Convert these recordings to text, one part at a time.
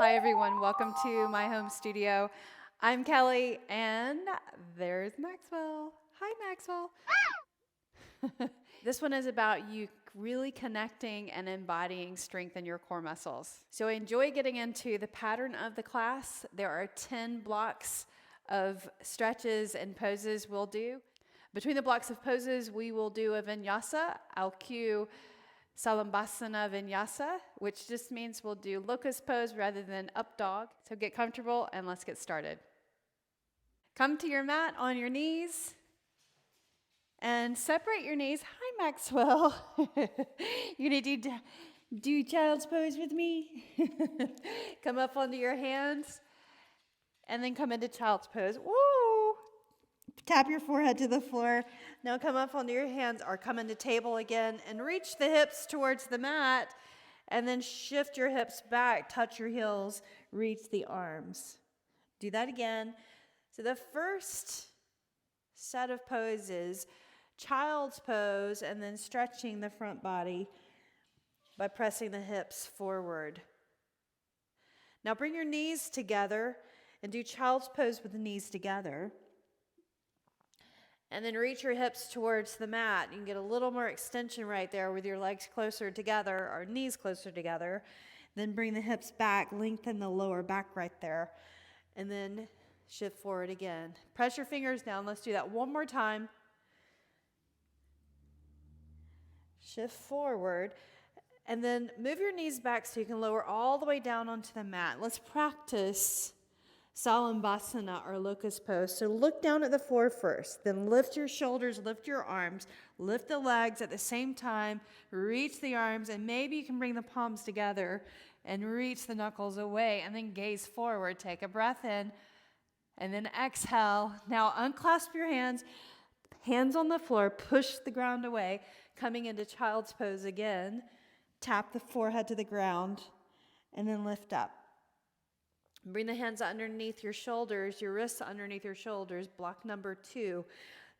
Hi everyone, welcome to my home studio. I'm Kelly and there's Maxwell. Hi Maxwell. This one is about you really connecting and embodying strength in your core muscles. So I enjoy getting into the pattern of the class. There are 10 blocks of stretches and poses we'll do. Between the blocks of poses, we will do a Vinyasa. I'll cue Salambasana Vinyasa, which just means we'll do locust pose rather than up dog. So get comfortable and let's get started. Come to your mat on your knees and separate your knees. Hi, Maxwell. You need to do child's pose with me. Come up onto your hands and then come into child's pose. Woo! Tap your forehead to the floor. Now come up onto your hands or come into table again and reach the hips towards the mat and then shift your hips back, touch your heels, reach the arms. Do that again. So the first set of poses, child's pose, and then stretching the front body by pressing the hips forward. Now bring your knees together and do child's pose with the knees together. And then reach your hips towards the mat. You can get a little more extension right there with your legs closer together or knees closer together. Then bring the hips back, lengthen the lower back right there. And then shift forward again. Press your fingers down. Let's do that one more time. Shift forward. And then move your knees back so you can lower all the way down onto the mat. Let's practice Salambasana or locust pose. So look down at the floor first, then lift your shoulders, lift your arms, lift the legs at the same time, reach the arms, and maybe you can bring the palms together and reach the knuckles away, and then gaze forward. Take a breath in, and then exhale. Now unclasp your hands, hands on the floor, push the ground away, coming into child's pose again. Tap the forehead to the ground, and then lift up. Bring the hands underneath your shoulders, your wrists underneath your shoulders, block number 2.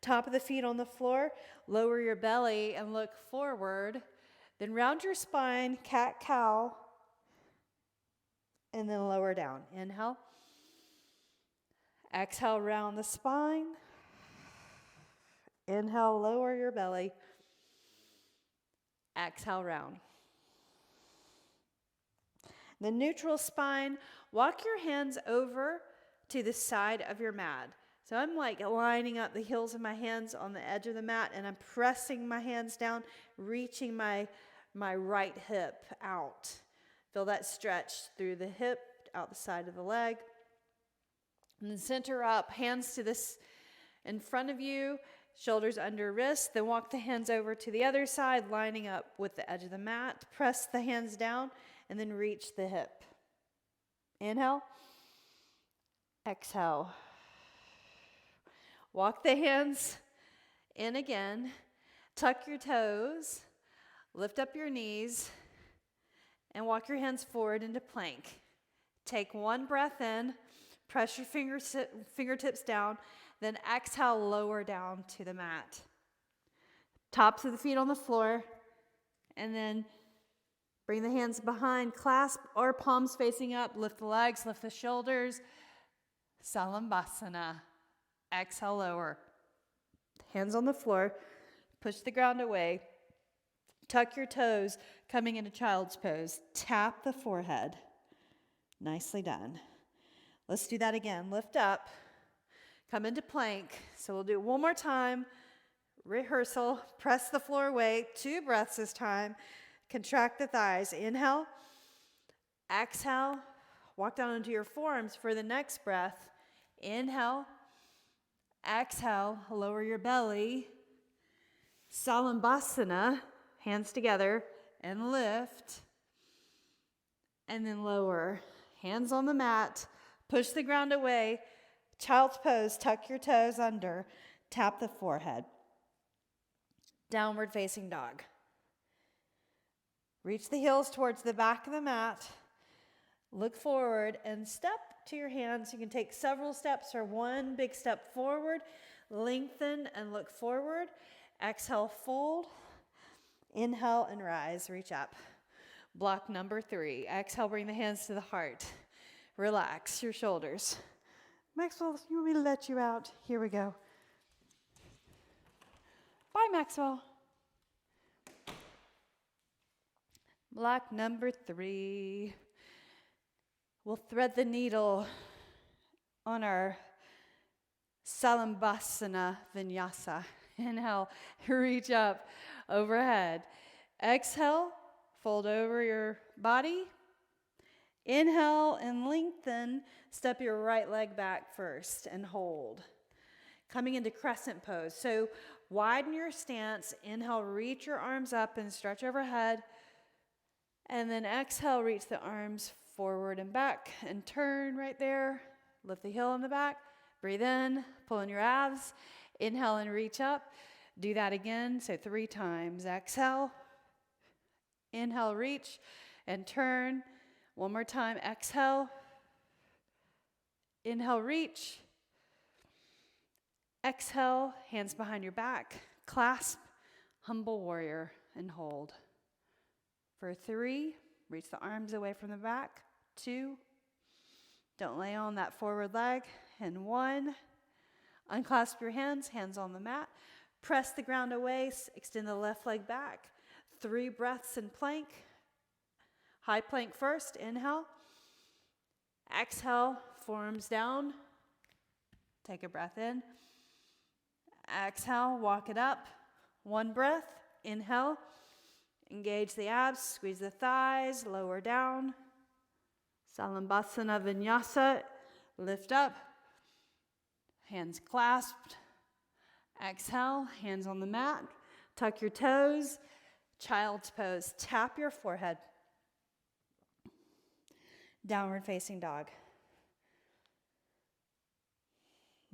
Top of the feet on the floor, lower your belly and look forward. Then round your spine, cat-cow, and then lower down. Inhale. Exhale, round the spine. Inhale, lower your belly. Exhale, round. The neutral spine, walk your hands over to the side of your mat. So I'm like lining up the heels of my hands on the edge of the mat, and I'm pressing my hands down, reaching my right hip out. Feel that stretch through the hip, out the side of the leg. And then center up, hands to this in front of you, shoulders under wrists. Then walk the hands over to the other side, lining up with the edge of the mat. Press the hands down. And then reach the hip. Inhale. Exhale. Walk the hands in again. Tuck your toes. Lift up your knees. And walk your hands forward into plank. Take one breath in. Press your fingertips down. Then exhale, lower down to the mat. Tops of the feet on the floor. And then bring the hands behind, clasp or palms facing up. Lift the legs, lift the shoulders. Salambasana. Exhale, lower. Hands on the floor. Push the ground away. Tuck your toes, coming into child's pose. Tap the forehead. Nicely done. Let's do that again. Lift up. Come into plank. So we'll do it one more time. Rehearsal. Press the floor away. 2 breaths this time. Contract the thighs. Inhale. Exhale. Walk down into your forearms for the next breath. Inhale. Exhale. Lower your belly. Salambasana. Hands together. And lift. And then lower. Hands on the mat. Push the ground away. Child's pose. Tuck your toes under. Tap the forehead. Downward facing dog. Reach the heels towards the back of the mat. Look forward and step to your hands. You can take several steps or one big step forward. Lengthen and look forward. Exhale, fold. Inhale and rise. Reach up. Block number 3. Exhale, bring the hands to the heart. Relax your shoulders. Maxwell, you want me to let you out? Here we go. Bye, Maxwell. Block number 3. We'll thread the needle on our Salambasana Vinyasa. Inhale, reach up overhead. Exhale, fold over your body. Inhale and lengthen. Step your right leg back first and hold. Coming into crescent pose. So widen your stance. Inhale, reach your arms up and stretch overhead. And then exhale, reach the arms forward and back and turn right there. Lift the heel in the back. Breathe in, pull in your abs. Inhale and reach up. Do that again, so 3 times. Exhale. Inhale, reach and turn. One more time. Exhale. Inhale, reach. Exhale, hands behind your back. Clasp, humble warrior, and hold. For 3, reach the arms away from the back. 2, don't lay on that forward leg. And 1, unclasp your hands, hands on the mat. Press the ground away, extend the left leg back. 3 breaths in plank. High plank first, inhale. Exhale, forearms down. Take a breath in. Exhale, walk it up. 1 breath, inhale. Engage the abs, squeeze the thighs, lower down. Salambasana Vinyasa, lift up. Hands clasped. Exhale, hands on the mat. Tuck your toes. Child's pose. Tap your forehead. Downward facing dog.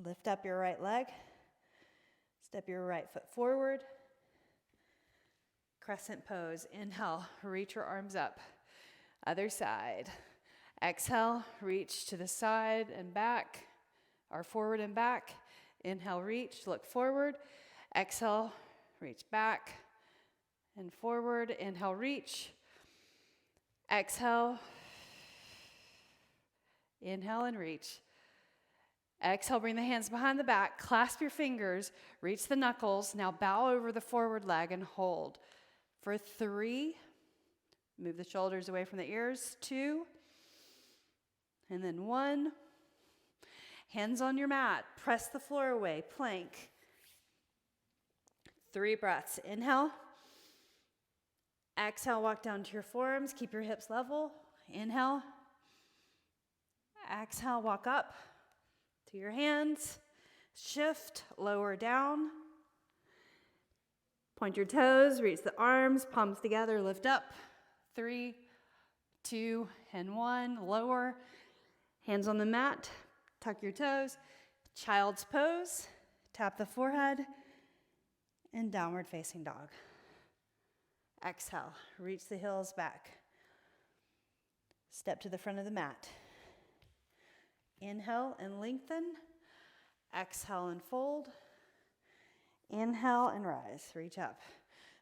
Lift up your right leg. Step your right foot forward. Crescent pose. Inhale, reach your arms up. Other side. Exhale, reach to the side and back, or forward and back. Inhale, reach, look forward. Exhale, reach back and forward. Inhale, reach. Exhale. Inhale and reach. Exhale, bring the hands behind the back. Clasp your fingers. Reach the knuckles. Now bow over the forward leg and hold. For 3, move the shoulders away from the ears. 2, and then 1. Hands on your mat. Press the floor away. Plank. 3 breaths. Inhale. Exhale, walk down to your forearms. Keep your hips level. Inhale. Exhale, walk up to your hands. Shift, lower down. Point your toes, reach the arms, palms together, lift up. 3, 2, and 1. Lower. Hands on the mat. Tuck your toes. Child's pose. Tap the forehead. And downward facing dog. Exhale. Reach the heels back. Step to the front of the mat. Inhale and lengthen. Exhale and fold. Inhale and rise. Reach up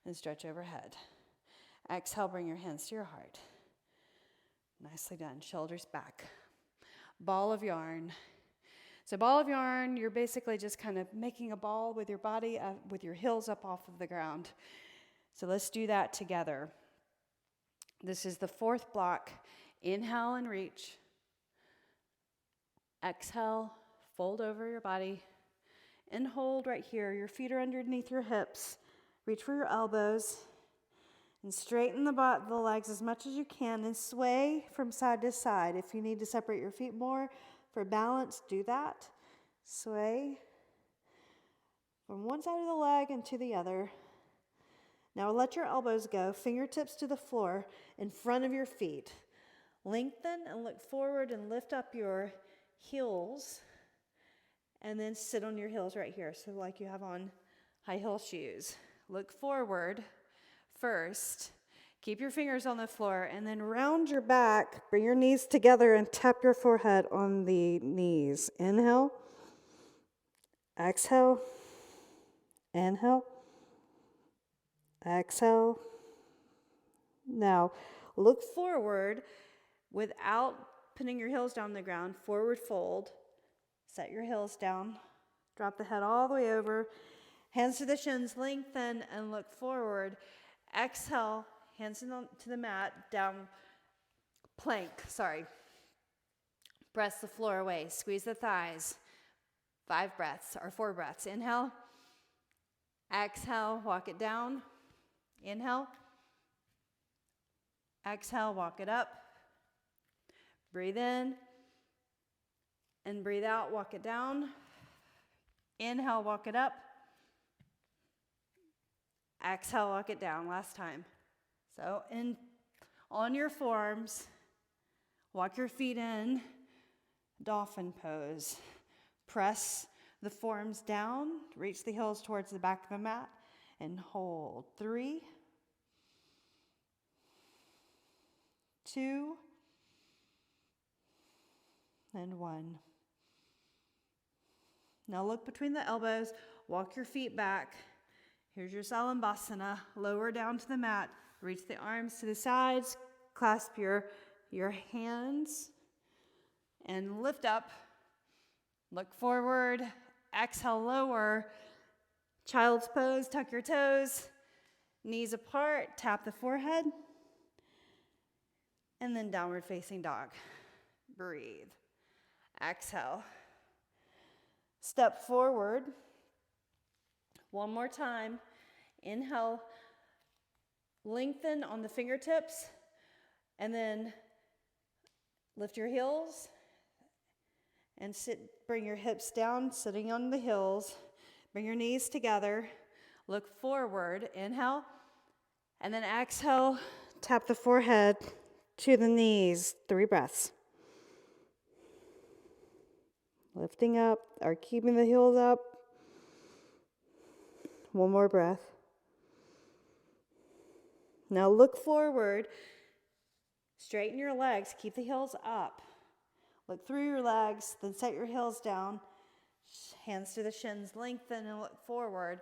and stretch overhead. Exhale, bring your hands to your heart. Nicely done. Shoulders back. Ball of yarn. So ball of yarn, you're basically just kind of making a ball with your body, with your heels up off of the ground. So let's do that together. This is the 4th block. Inhale and reach. Exhale, fold over your body. And hold right here. Your feet are underneath your hips. Reach for your elbows. And straighten the legs as much as you can and sway from side to side. If you need to separate your feet more for balance, do that. Sway from one side of the leg and to the other. Now let your elbows go, fingertips to the floor in front of your feet. Lengthen and look forward and lift up your heels. And then sit on your heels right here, so like you have on high heel shoes. Look forward first. Keep your fingers on the floor, and then round your back. Bring your knees together and tap your forehead on the knees. Inhale. Exhale. Inhale. Exhale. Now, look forward without putting your heels down on the ground, forward fold. Set your heels down. Drop the head all the way over. Hands to the shins, lengthen and look forward. Exhale, hands to the mat, down plank, Press the floor away, squeeze the thighs. 4 breaths. Inhale. Exhale, walk it down. Inhale. Exhale, walk it up. Breathe in. And breathe out, walk it down. Inhale, walk it up. Exhale, walk it down. Last time. So on your forearms, walk your feet in, dolphin pose. Press the forearms down, reach the heels towards the back of the mat, and hold. 3, 2, and 1. Now look between the elbows, walk your feet back. Here's your Salambasana. Lower down to the mat, reach the arms to the sides, clasp your hands, and lift up. Look forward, exhale, lower. Child's pose, tuck your toes, knees apart, tap the forehead, and then downward facing dog. Breathe. Exhale. Step forward. One more time. Inhale. Lengthen on the fingertips, and then lift your heels and bring your hips down, sitting on the heels. Bring your knees together. Look forward. Inhale. And then exhale. Tap the forehead to the knees. 3 breaths. Lifting up or keeping the heels up. One more breath. Now look forward. Straighten your legs. Keep the heels up. Look through your legs, then set your heels down. Hands to the shins, lengthen and look forward.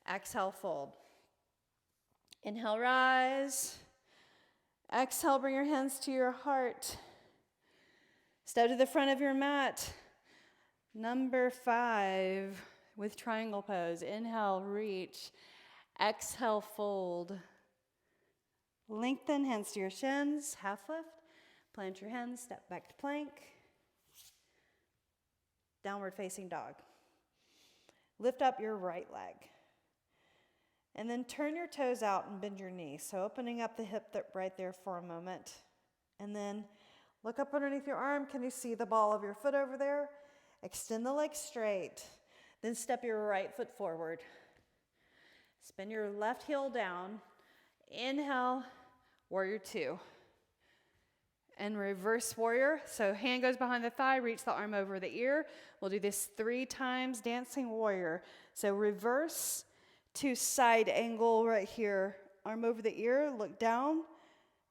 Exhale, fold. Inhale, rise. Exhale, bring your hands to your heart. Step to the front of your mat. Number 5 with triangle pose. Inhale, reach. Exhale, fold. Lengthen, hands to your shins, half lift. Plant your hands, step back to plank. Downward facing dog. Lift up your right leg. And then turn your toes out and bend your knee. So opening up the hip right there for a moment. And then look up underneath your arm. Can you see the ball of your foot over there? Extend the leg straight. Then step your right foot forward. Spin your left heel down. Inhale, warrior 2. And reverse warrior. So hand goes behind the thigh, reach the arm over the ear. We'll do this 3 times, dancing warrior. So reverse to side angle right here. Arm over the ear, look down,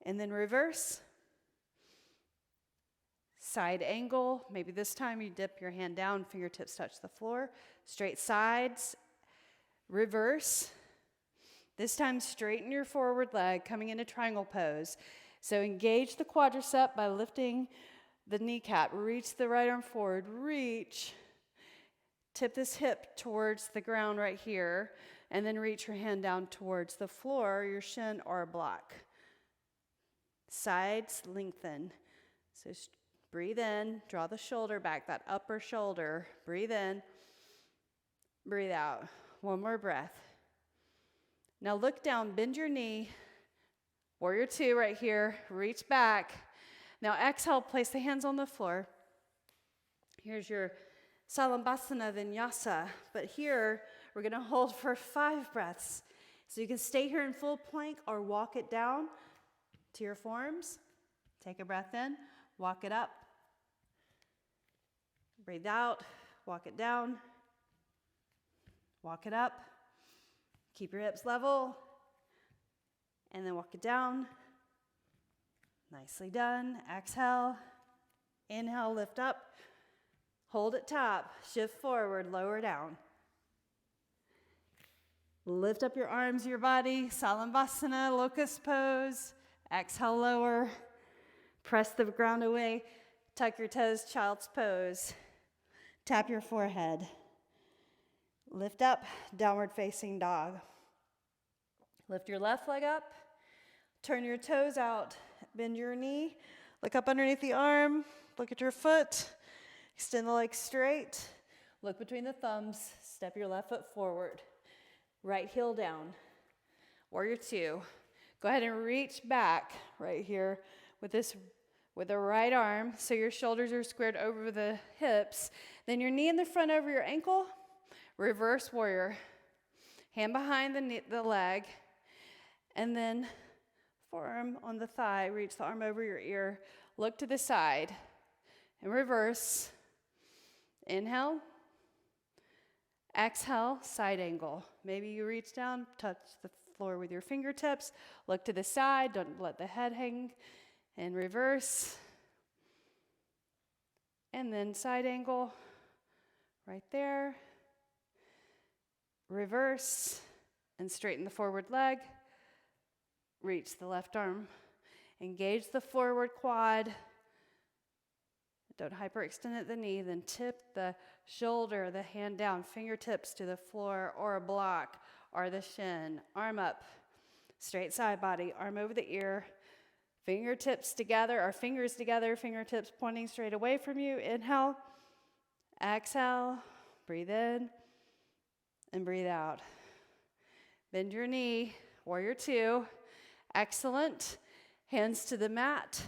and then reverse. Side angle. Maybe this time you dip your hand down, fingertips touch the floor. Straight sides. Reverse. This time straighten your forward leg, coming into triangle pose. So engage the quadricep by lifting the kneecap. Reach the right arm forward. Reach. Tip this hip towards the ground right here. And then reach your hand down towards the floor, your shin or a block. Sides lengthen. So breathe in. Draw the shoulder back, that upper shoulder. Breathe in. Breathe out. One more breath. Now look down. Bend your knee. Warrior 2 right here. Reach back. Now exhale, place the hands on the floor. Here's your Salambasana Vinyasa. But here, we're going to hold for 5 breaths. So you can stay here in full plank or walk it down to your forearms. Take a breath in. Walk it up. Breathe out. Walk it down. Walk it up. Keep your hips level. And then walk it down. Nicely done. Exhale. Inhale, lift up. Hold at top. Shift forward, lower down. Lift up your arms, your body. Salambasana, locust pose. Exhale, lower. Press the ground away. Tuck your toes, child's pose. Tap your forehead. Lift up, downward facing dog. Lift your left leg up. Turn your toes out. Bend your knee. Look up underneath the arm. Look at your foot. Extend the leg straight. Look between the thumbs. Step your left foot forward. Right heel down. Warrior two. Go ahead and reach back right here with the right arm so your shoulders are squared over the hips. Then your knee in the front over your ankle. Reverse warrior. Hand behind the leg. And then forearm on the thigh. Reach the arm over your ear. Look to the side. And reverse. Inhale. Exhale, side angle. Maybe you reach down, touch the floor with your fingertips. Look to the side. Don't let the head hang. And reverse. And then side angle. Right there. Reverse. And straighten the forward leg. Reach the left arm. Engage the forward quad. Don't hyperextend at the knee. Then tip the shoulder, the hand down, fingertips to the floor or a block or the shin. Arm up. Straight side body. Arm over the ear. Fingertips together or fingers together. Fingertips pointing straight away from you. Inhale. Exhale. Breathe in. And breathe out. Bend your knee. Warrior two. Excellent. Hands to the mat.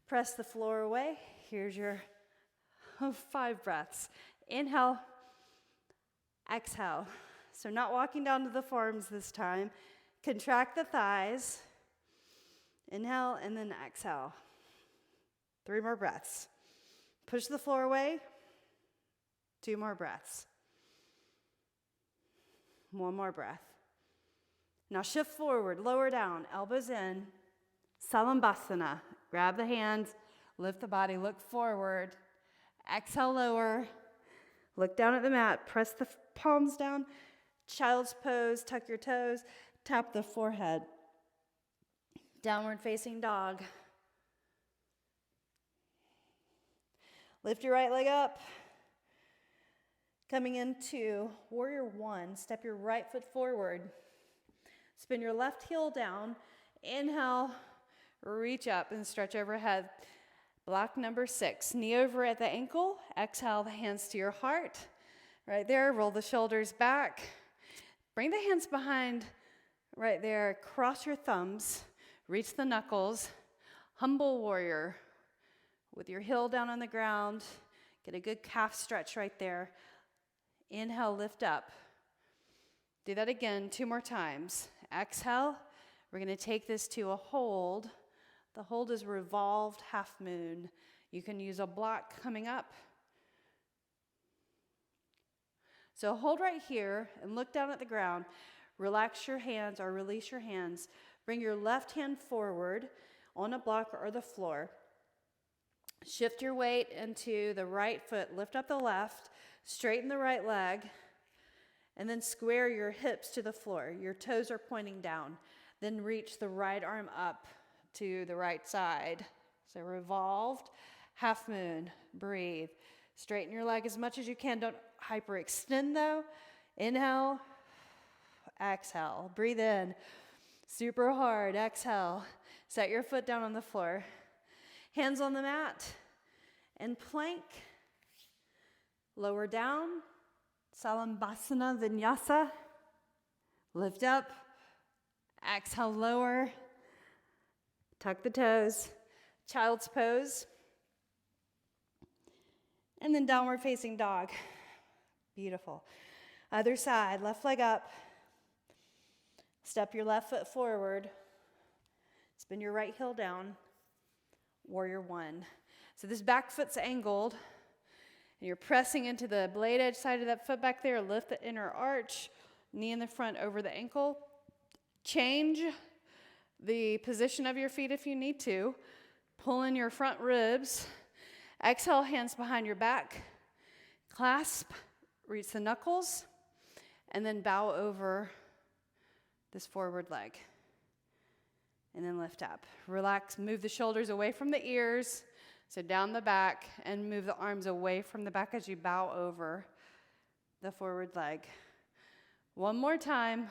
Press the floor away. Here's your 5 breaths. Inhale. Exhale. So not walking down to the forearms this time. Contract the thighs. Inhale and then exhale. 3 more breaths. Push the floor away. 2 more breaths. 1 more breath. Now shift forward, lower down, elbows in. Salambhasana. Grab the hands, lift the body, look forward. Exhale, lower. Look down at the mat, press the palms down. Child's pose, tuck your toes, tap the forehead. Downward facing dog. Lift your right leg up. Coming into warrior one, step your right foot forward. Spin your left heel down. Inhale, reach up and stretch overhead. Block number 6, knee over at the ankle. Exhale, the hands to your heart. Right there, roll the shoulders back. Bring the hands behind right there. Cross your thumbs. Reach the knuckles. Humble warrior. With your heel down on the ground. Get a good calf stretch right there. Inhale, lift up. Do that again 2 more times. Exhale. We're going to take this to a hold. The hold is revolved half-moon. You can use a block coming up. So hold right here and look down at the ground. Relax your hands or release your hands. Bring your left hand forward on a block or the floor. Shift your weight into the right foot. Lift up the left. Straighten the right leg. And then square your hips to the floor. Your toes are pointing down. Then reach the right arm up to the right side. So revolved, half moon. Breathe. Straighten your leg as much as you can. Don't hyperextend though. Inhale. Exhale. Breathe in. Super hard. Exhale. Set your foot down on the floor. Hands on the mat. And plank. Lower down. Salambhasana, Vinyasa. Lift up. Exhale, lower. Tuck the toes. Child's pose. And then downward facing dog. Beautiful. Other side, left leg up. Step your left foot forward. Spin your right heel down. Warrior one. So this back foot's angled. And you're pressing into the blade edge side of that foot back there. Lift the inner arch. Knee in the front over the ankle. Change the position of your feet if you need to. Pull in your front ribs. Exhale, hands behind your back. Clasp, reach the knuckles, and then bow over this forward leg. And then lift up. Relax, move the shoulders away from the ears So down the back and move the arms away from the back as you bow over the forward leg. One more time.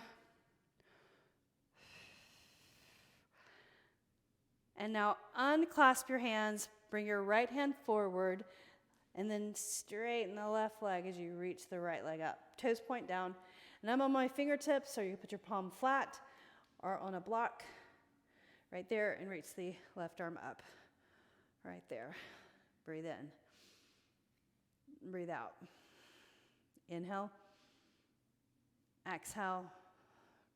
And now unclasp your hands, bring your right hand forward, and then straighten the left leg as you reach the right leg up. Toes point down. And I'm on my fingertips, so you put your palm flat or on a block right there and reach the left arm up. Right there. Breathe in. Breathe out. Inhale. Exhale.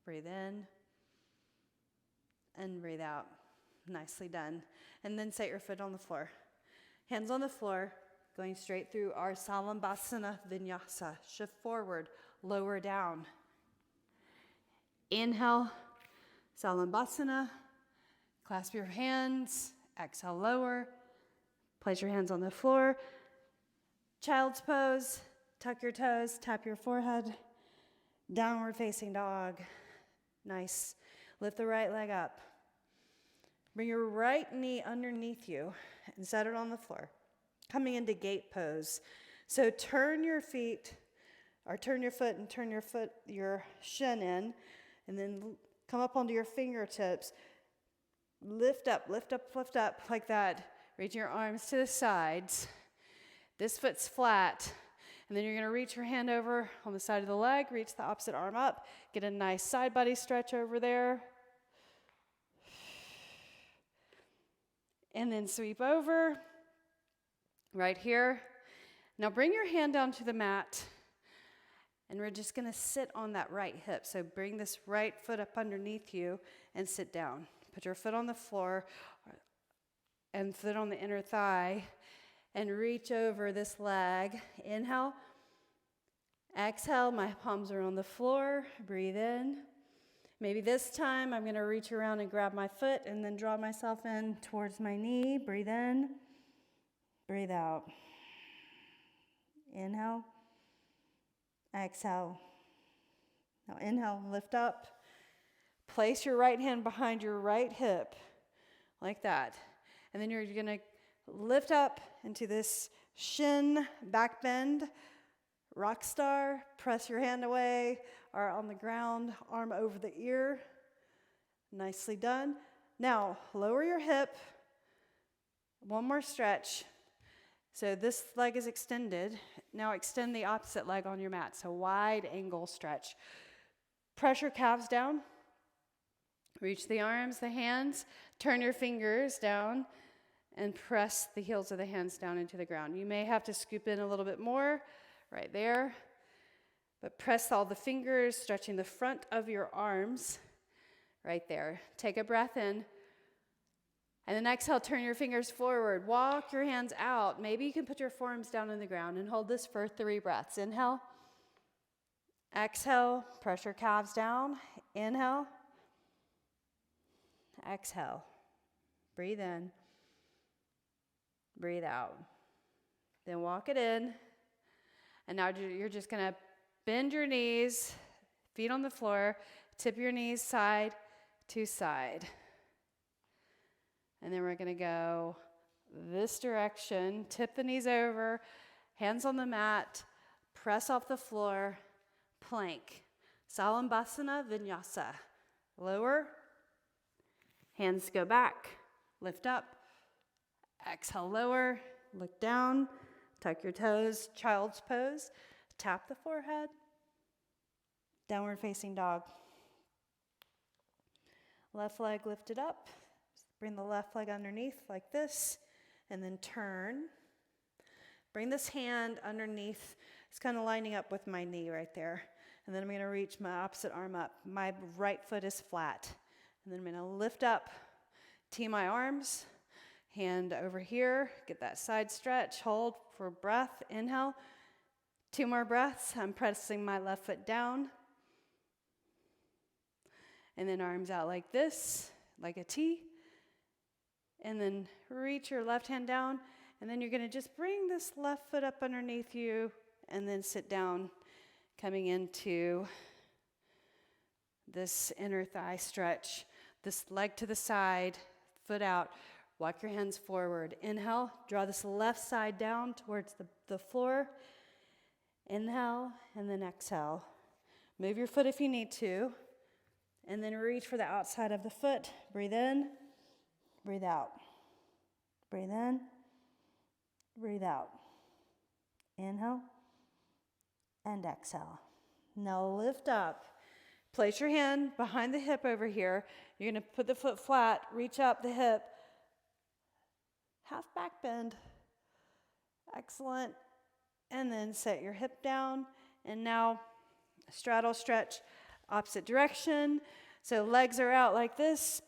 Breathe in. And breathe out. Nicely done. And then set your foot on the floor. Hands on the floor, going straight through our Salambasana Vinyasa. Shift forward, lower down. Inhale, Salambasana. Clasp your hands. Exhale, lower. Place your hands on the floor. Child's pose. Tuck your toes. Tap your forehead. Downward facing dog. Nice. Lift the right leg up. Bring your right knee underneath you and set it on the floor. Coming into gate pose. So turn your feet, or turn your foot and turn your shin in, and then come up onto your fingertips. Lift up like that. Reach your arms to the sides. This foot's flat. And then you're going to reach your hand over on the side of the leg, reach the opposite arm up, get a nice side body stretch over there. And then sweep over, right here. Now bring your hand down to the mat, and we're just gonna sit on that right hip. So bring this right foot up underneath you and sit down. Put your foot on the floor and foot on the inner thigh and reach over this leg. Inhale, exhale, my palms are on the floor, breathe in. Maybe this time I'm going to reach around and grab my foot and then draw myself in towards my knee. Breathe in. Breathe out. Inhale. Exhale. Now inhale, lift up. Place your right hand behind your right hip like that. And then you're going to lift up into this shin back bend. Rock star. Press your hand away. Or on the ground, arm over the ear. Nicely done. Now, lower your hip. One more stretch. So this leg is extended. Now extend the opposite leg on your mat. So wide angle stretch. Press your calves down. Reach the arms, the hands. Turn your fingers down and press the heels of the hands down into the ground. You may have to scoop in a little bit more right there. But press all the fingers, stretching the front of your arms right there. Take a breath in. And then exhale, turn your fingers forward. Walk your hands out. Maybe you can put your forearms down on the ground and hold this for 3 breaths. Inhale. Exhale. Press your calves down. Inhale. Exhale. Breathe in. Breathe out. Then walk it in. And now you're just going to bend your knees, feet on the floor, tip your knees side to side. And then we're going to go this direction, tip the knees over, hands on the mat, press off the floor, plank. Salambasana Vinyasa. Lower, hands go back, lift up, exhale, lower, look down, tuck your toes, child's pose. Tap the forehead. Downward facing dog. Left leg lifted up. Bring the left leg underneath like this. And then turn. Bring this hand underneath. It's kind of lining up with my knee right there. And then I'm going to reach my opposite arm up. My right foot is flat. And then I'm going to lift up. Tee my arms. Hand over here. Get that side stretch. Hold for breath. Inhale. 2 more breaths. I'm pressing my left foot down. And then arms out like this, like a T. And then reach your left hand down. And then you're going to just bring this left foot up underneath you and then sit down, coming into this inner thigh stretch. This leg to the side, foot out. Walk your hands forward. Inhale, draw this left side down towards the floor. Inhale, and then exhale. Move your foot if you need to, and then reach for the outside of the foot. Breathe in, breathe out. Breathe in, breathe out. Inhale, and exhale. Now lift up. Place your hand behind the hip over here. You're going to put the foot flat, reach up the hip. Half back bend. Excellent. And then set your hip down. And now straddle stretch opposite direction. So legs are out like this.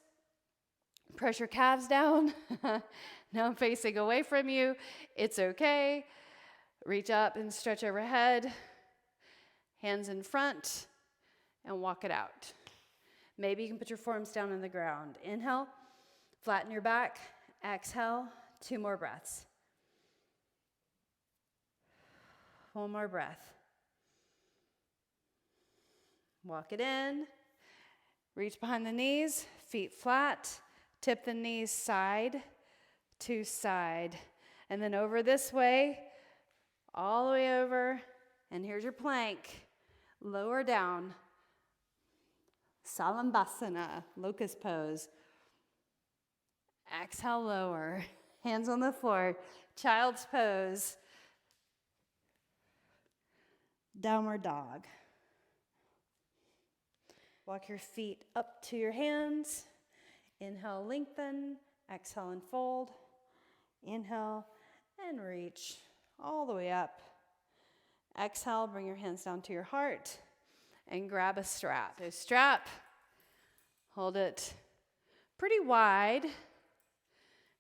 Press your calves down. Now I'm facing away from you. It's okay. Reach up and stretch overhead. Hands in front and walk it out. Maybe you can put your forearms down on the ground. Inhale, flatten your back. Exhale, 2 more breaths. 1 more breath. Walk it in. Reach behind the knees, feet flat. Tip the knees side to side. And then over this way, all the way over. And here's your plank. Lower down. Salambasana, locust pose. Exhale, lower. Hands on the floor. Child's pose. Downward dog. Walk your feet up to your hands. Inhale, lengthen. Exhale, and fold. Inhale, and reach all the way up. Exhale, bring your hands down to your heart and grab a strap. A strap, hold it pretty wide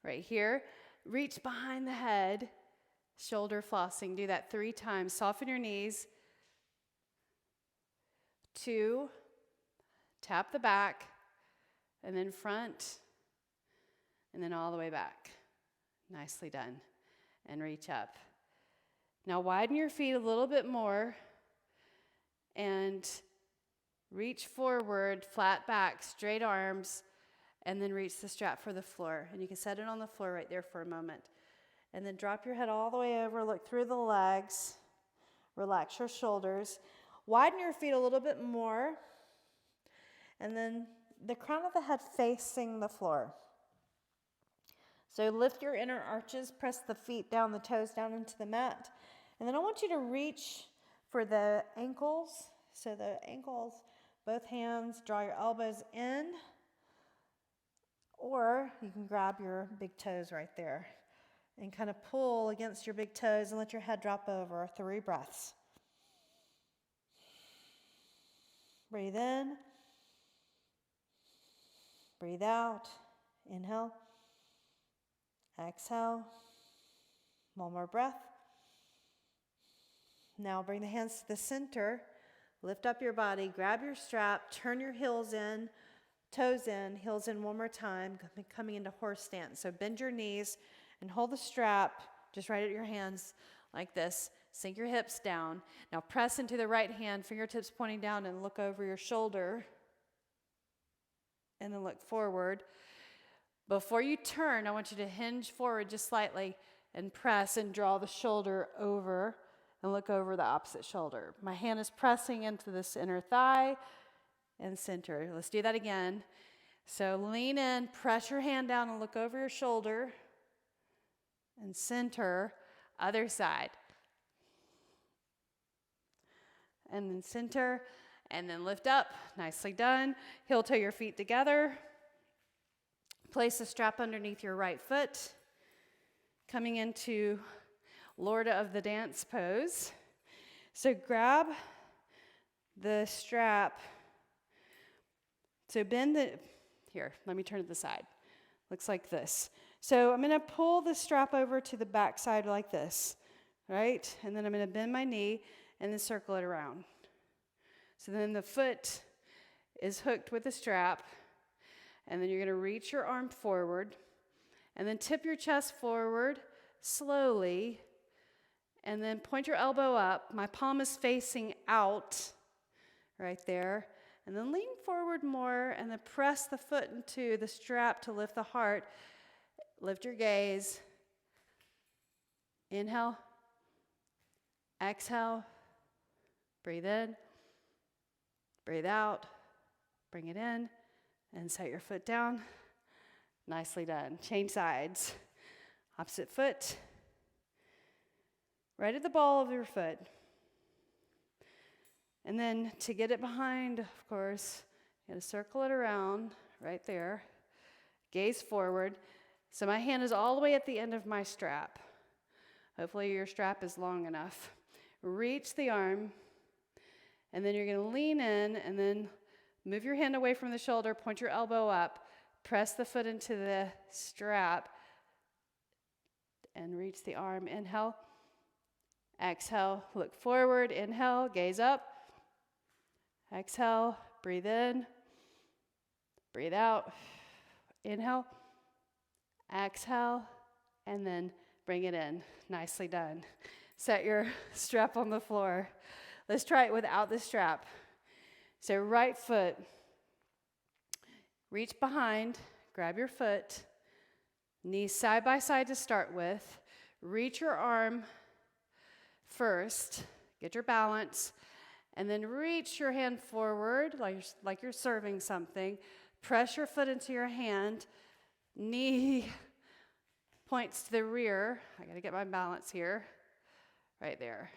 right here. Reach behind the head, shoulder flossing. Do that 3 times. Soften your knees. 2, tap the back, and then front, and then all the way back. Nicely done. And reach up. Now widen your feet a little bit more and reach forward, flat back, straight arms, and then reach the strap for the floor. And you can set it on the floor right there for a moment. And then drop your head all the way over, look through the legs, relax your shoulders. Widen your feet a little bit more, and then the crown of the head facing the floor. So lift your inner arches, press the feet down, the toes down into the mat. And then I want you to reach for the ankles. So the ankles, both hands, draw your elbows in. Or you can grab your big toes right there and kind of pull against your big toes and let your head drop over. 3 breaths. Breathe in. Breathe out. Inhale. Exhale. 1 more breath. Now bring the hands to the center. Lift up your body. Grab your strap. Turn your heels in. Toes in. Heels in 1 more time. Coming into horse stance. So bend your knees and hold the strap just right at your hands like this. Sink your hips down. Now press into the right hand. Fingertips pointing down and look over your shoulder. And then look forward. Before you turn, I want you to hinge forward just slightly and press and draw the shoulder over and look over the opposite shoulder. My hand is pressing into this inner thigh and center. Let's do that again. So lean in, press your hand down and look over your shoulder and center. Other side. And then center and then lift up. Nicely done. Heel toe your feet together. Place the strap underneath your right foot. Coming into Lord of the Dance pose. So grab the strap. So bend the, here, let me turn to the side. Looks like this. So I'm going to pull the strap over to the back side like this, right? And then I'm going to bend my knee and then circle it around. So then the foot is hooked with the strap. And then you're going to reach your arm forward and then tip your chest forward slowly and then point your elbow up. My palm is facing out right there. And then lean forward more and then press the foot into the strap to lift the heart. Lift your gaze. Inhale. Exhale. Breathe in. Breathe out. Bring it in. And set your foot down. Nicely done. Change sides. Opposite foot. Right at the ball of your foot. And then to get it behind, of course, you gotta circle it around right there. Gaze forward. So my hand is all the way at the end of my strap. Hopefully your strap is long enough. Reach the arm, and then you're gonna lean in, and then move your hand away from the shoulder, point your elbow up, press the foot into the strap, and reach the arm. Inhale, exhale, look forward, inhale, gaze up, exhale, breathe in, breathe out, inhale, exhale, and then bring it in. Nicely done. Set your strap on the floor. Let's try it without the strap. So right foot, reach behind, grab your foot, knees side by side to start with. Reach your arm first, get your balance, and then reach your hand forward like you're serving something. Press your foot into your hand. Knee points to the rear. I gotta get my balance here. Right there.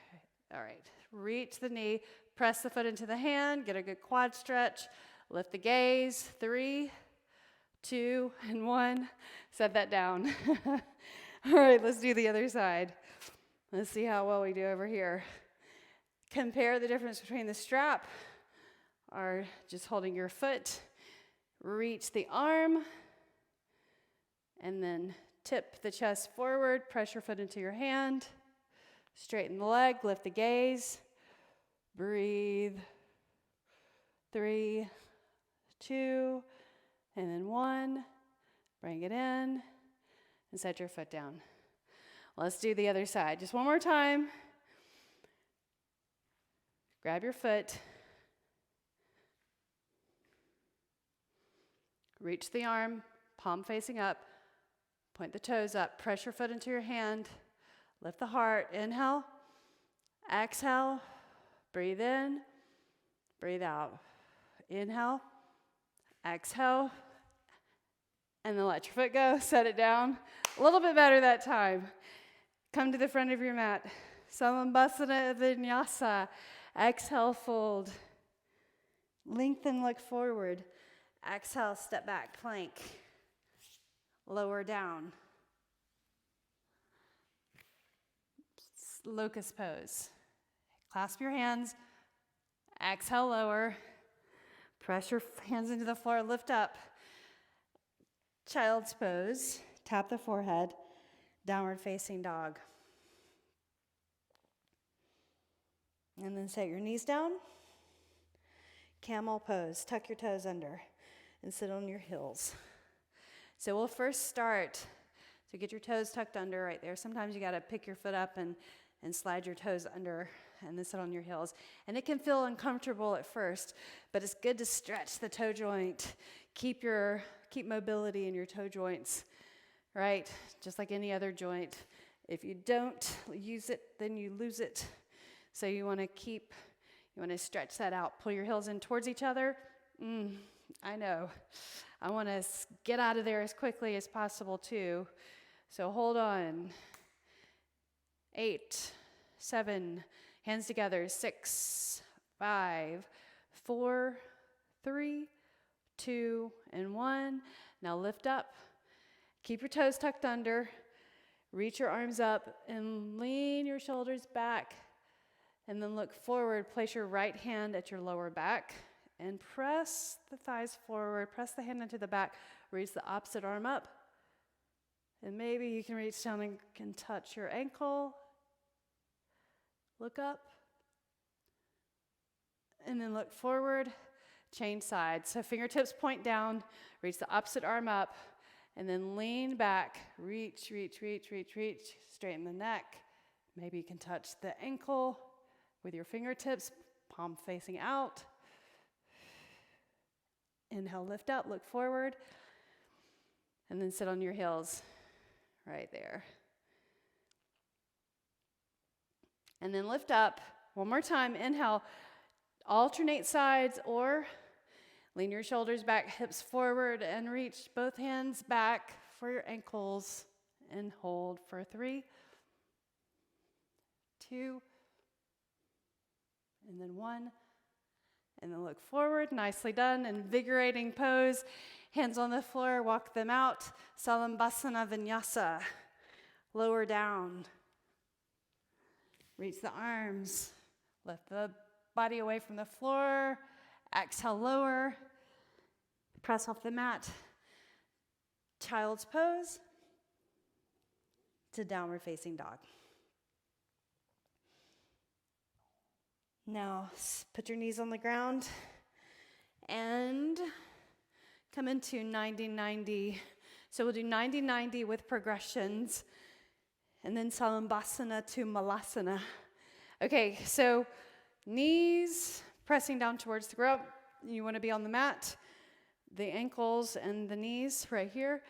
All right. Reach the knee, press the foot into the hand, get a good quad stretch, lift the gaze. 3, 2, and 1. Set that down. All right, let's do the other side. Let's see how well we do over here. Compare the difference between the strap or just holding your foot. Reach the arm, and then tip the chest forward, press your foot into your hand. Straighten the leg, lift the gaze. Breathe. 3, 2, and then 1. Bring it in and set your foot down. Let's do the other side. Just one more time. Grab your foot. Reach the arm, palm facing up. Point the toes up. Press your foot into your hand. Lift the heart. Inhale. Exhale. Breathe in. Breathe out. Inhale. Exhale. And then let your foot go. Set it down. A little bit better that time. Come to the front of your mat. Samabhasana Vinyasa. Exhale, fold. Lengthen, look forward. Exhale, step back, plank. Lower down. Locust pose. Clasp your hands. Exhale, lower. Press your hands into the floor, lift up. Child's pose. Tap the forehead. Downward facing dog. And then set your knees down. Camel pose. Tuck your toes under and sit on your heels. So we'll first start. So get your toes tucked under right there. Sometimes you got to pick your foot up and slide your toes under and then sit on your heels. And it can feel uncomfortable at first, but it's good to stretch the toe joint. Keep mobility in your toe joints, right? Just like any other joint. If you don't use it, then you lose it. So you want to stretch that out. Pull your heels in towards each other. I know. I want to get out of there as quickly as possible too. So hold on. 8, 7, hands together. 6, 5, 4, 3, 2, and 1. Now lift up. Keep your toes tucked under. Reach your arms up and lean your shoulders back. And then look forward. Place your right hand at your lower back and press the thighs forward. Press the hand into the back. Reach the opposite arm up. And maybe you can reach down and can touch your ankle. Look up. And then look forward. Change sides. So fingertips point down. Reach the opposite arm up. And then lean back. Reach, reach, reach, reach, reach. Straighten the neck. Maybe you can touch the ankle with your fingertips, palm facing out. Inhale, lift up, look forward. And then sit on your heels. right there. And then lift up. One more time. Inhale. Alternate sides or lean your shoulders back, hips forward, and reach both hands back for your ankles. And hold for 3, 2, and then 1. And then look forward. Nicely done. Invigorating pose. Hands on the floor. Walk them out. Salambasana Vinyasa. Lower down. Reach the arms. Lift the body away from the floor. Exhale, lower. Press off the mat. Child's pose to downward facing dog. Now, put your knees on the ground and come into 90-90. So we'll do 90-90 with progressions, and then Salambasana to Malasana. Okay, so knees pressing down towards the ground. You want to be on the mat. The ankles and the knees right here.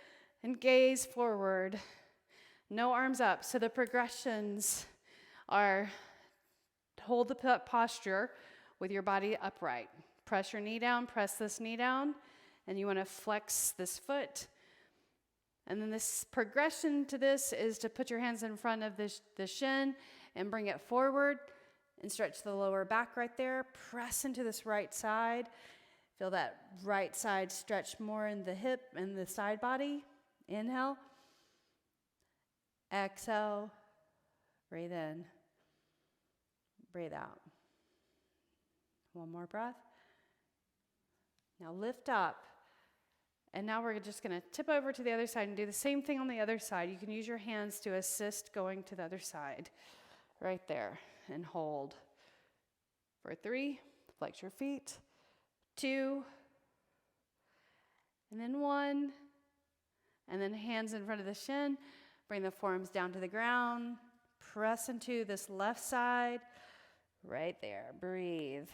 And gaze forward. No arms up. So the progressions are hold the posture with your body upright. Press your knee down, press this knee down, and you want to flex this foot. And then this progression to this is to put your hands in front of the shin and bring it forward and stretch the lower back right there. Press into this right side. Feel that right side stretch more in the hip and the side body. Inhale. Exhale. Breathe in. Breathe out. One more breath. Now lift up. And now we're just going to tip over to the other side and do the same thing on the other side. You can use your hands to assist going to the other side. Right there. And hold. For 3. Flex your feet. 2. And then 1. And then hands in front of the shin. Bring the forearms down to the ground. Press into this left side. Right there. Breathe.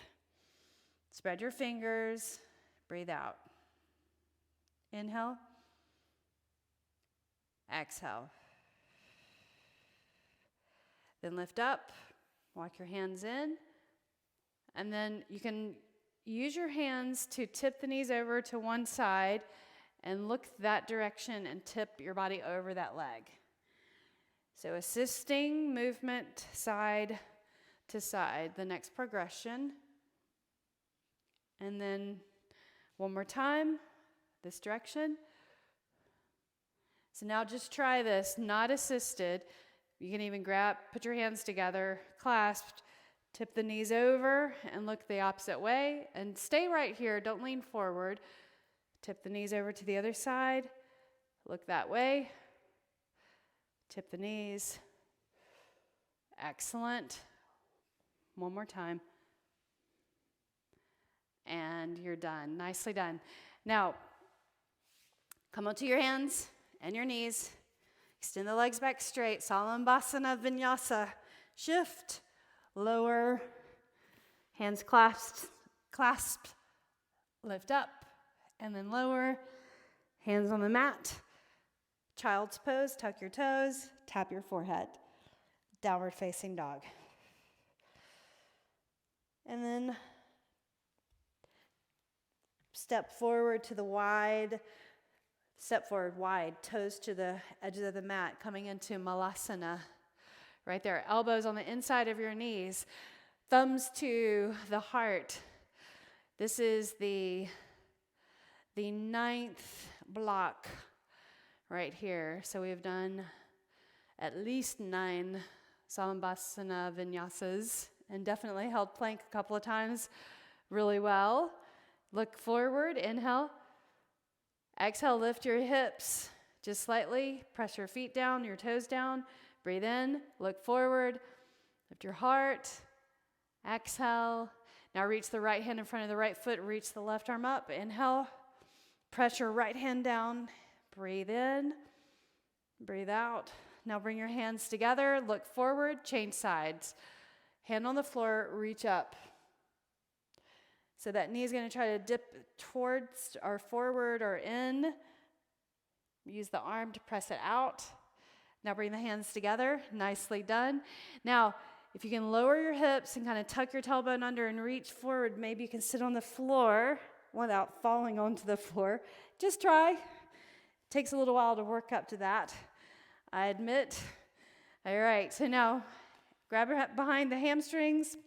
Spread your fingers. Breathe out. Inhale. Exhale. Then lift up. Walk your hands in. And then you can use your hands to tip the knees over to one side and look that direction and tip your body over that leg. So assisting movement side to side, the next progression. And then one more time, this direction. So now just try this, not assisted. You can even put your hands together, clasped, tip the knees over and look the opposite way. And stay right here, don't lean forward. Tip the knees over to the other side, look that way. Tip the knees. Excellent. One more time. And you're done. Nicely done. Now, come onto your hands and your knees. Extend the legs back straight. Salambasana Vinyasa. Shift. Lower. Hands clasped. Lift up. And then lower. Hands on the mat. Child's pose. Tuck your toes. Tap your forehead. Downward facing dog. And then step forward wide, toes to the edges of the mat, coming into Malasana. Right there, elbows on the inside of your knees, thumbs to the heart. This is the 9th block right here. So we've done at least 9 Salambasana Vinyasas and definitely held plank a couple of times really well. Look forward, inhale. Exhale, lift your hips just slightly. Press your feet down, your toes down. Breathe in, look forward. Lift your heart. Exhale. Now reach the right hand in front of the right foot. Reach the left arm up. Inhale. Press your right hand down. Breathe in. Breathe out. Now bring your hands together. Look forward. Change sides. Hand on the floor. Reach up. So that knee is going to try to dip towards or forward or in. Use the arm to press it out. Now bring the hands together. Nicely done. Now, if you can lower your hips and kind of tuck your tailbone under and reach forward, maybe you can sit on the floor without falling onto the floor. Just try. Takes a little while to work up to that, I admit. All right, so now grab your behind the hamstrings,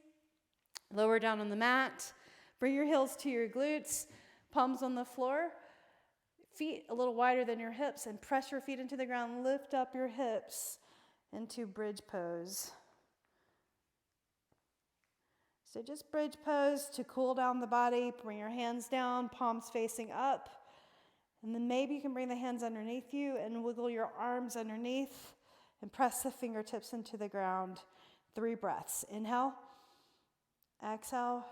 lower down on the mat, bring your heels to your glutes, palms on the floor, feet a little wider than your hips, and press your feet into the ground. Lift up your hips into bridge pose. So just bridge pose to cool down the body. Bring your hands down, palms facing up. And then maybe you can bring the hands underneath you and wiggle your arms underneath and press the fingertips into the ground. 3 breaths. Inhale. Exhale.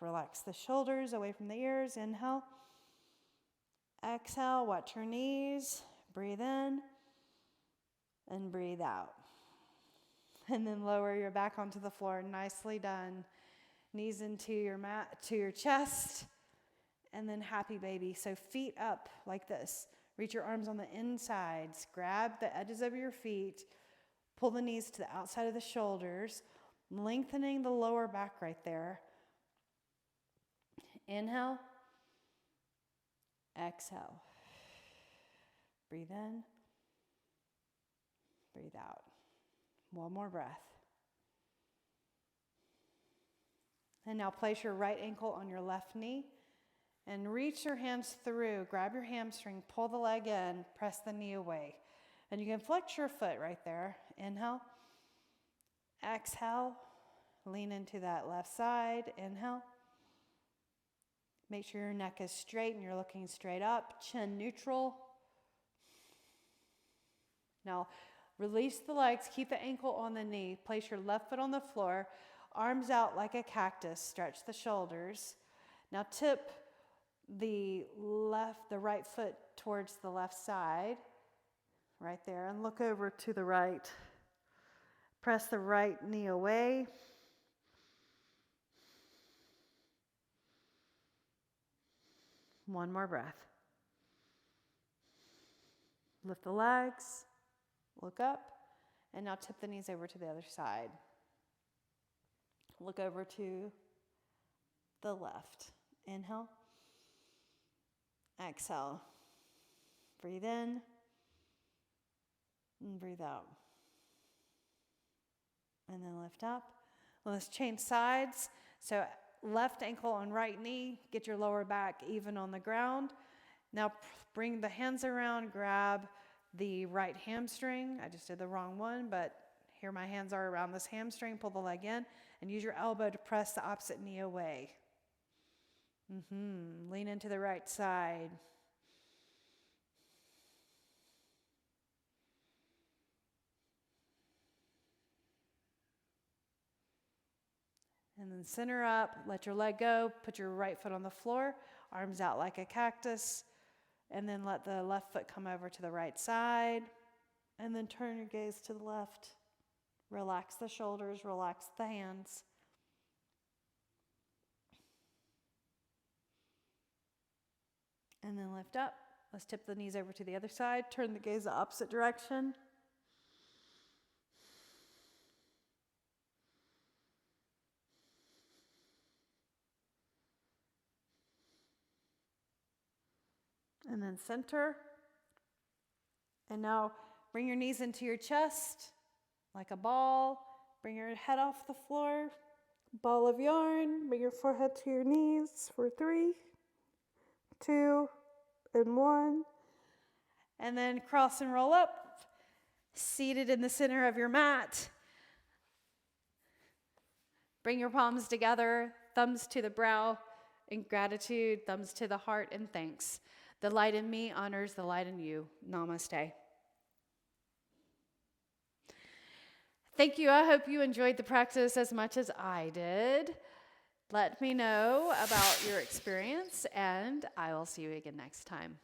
Relax the shoulders away from the ears. Inhale. Exhale. Watch your knees. Breathe in and breathe out. And then lower your back onto the floor. Nicely done. Knees into your mat, to your chest. And then happy baby. So feet up like this. Reach your arms on the insides. Grab the edges of your feet. Pull the knees to the outside of the shoulders. Lengthening the lower back right there. Inhale. Exhale. Breathe in. Breathe out. One more breath. And now place your right ankle on your left knee. And reach your hands through, grab your hamstring, pull the leg in, press the knee away. And you can flex your foot right there. Inhale. Exhale. Lean into that left side. Inhale. Make sure your neck is straight and you're looking straight up. Chin neutral. Now, release the legs. Keep the ankle on the knee. Place your left foot on the floor. Arms out like a cactus. Stretch the shoulders. Now, tip the right foot towards the left side, right there, and look over to the right. Press the right knee away. One more breath. Lift the legs, look up, and now tip the knees over to the other side. Look over to the left. Inhale. Exhale. Breathe in and breathe out. And then lift up. Well, let's change sides. So left ankle on right knee. Get your lower back even on the ground. Now bring the hands around. Grab the right hamstring. I just did the wrong one, but here my hands are around this hamstring. Pull the leg in and use your elbow to press the opposite knee away. Lean into the right side. And then center up, let your leg go, put your right foot on the floor, arms out like a cactus, and then let the left foot come over to the right side, and then turn your gaze to the left. Relax the shoulders, relax the hands. And then lift up. Let's tip the knees over to the other side. Turn the gaze the opposite direction. And then center. And now bring your knees into your chest like a ball. Bring your head off the floor. Ball of yarn. Bring your forehead to your knees for 3, 2, and 1. And then cross and roll up. Seated in the center of your mat. Bring your palms together. Thumbs to the brow in gratitude. Thumbs to the heart in thanks. The light in me honors the light in you. Namaste. Thank you. I hope you enjoyed the practice as much as I did. Let me know about your experience, and I will see you again next time.